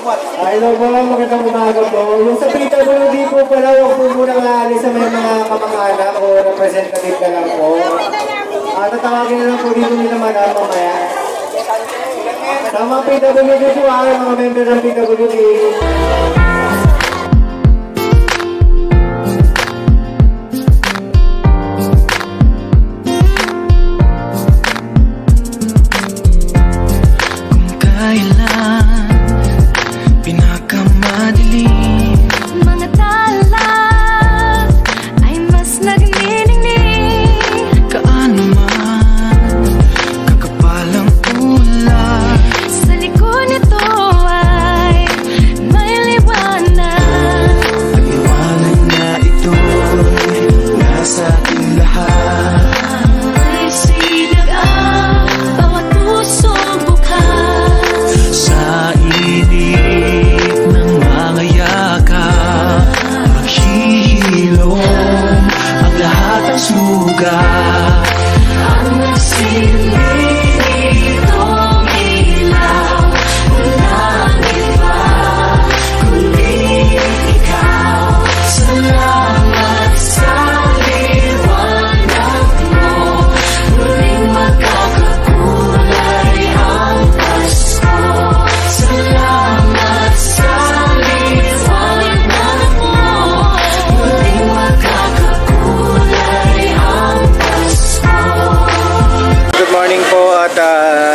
Hello po, magandang umaga po. Yung sa PWD po pala, huwag po muna maalis sa may mga kamag-anak o representative ka lang po. Tatawagin na lang po dito nila madam mamaya. Sa mga PWD po mga member ng PWD.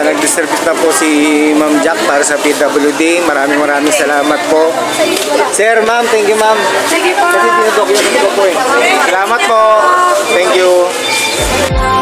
Nag-distribute na po si Ma'am Jack para sa PWD. Maraming salamat po. Sir, ma'am, thank you ma'am. Sige po. Kasi dinadocument ko po eh. Salamat po. Thank you.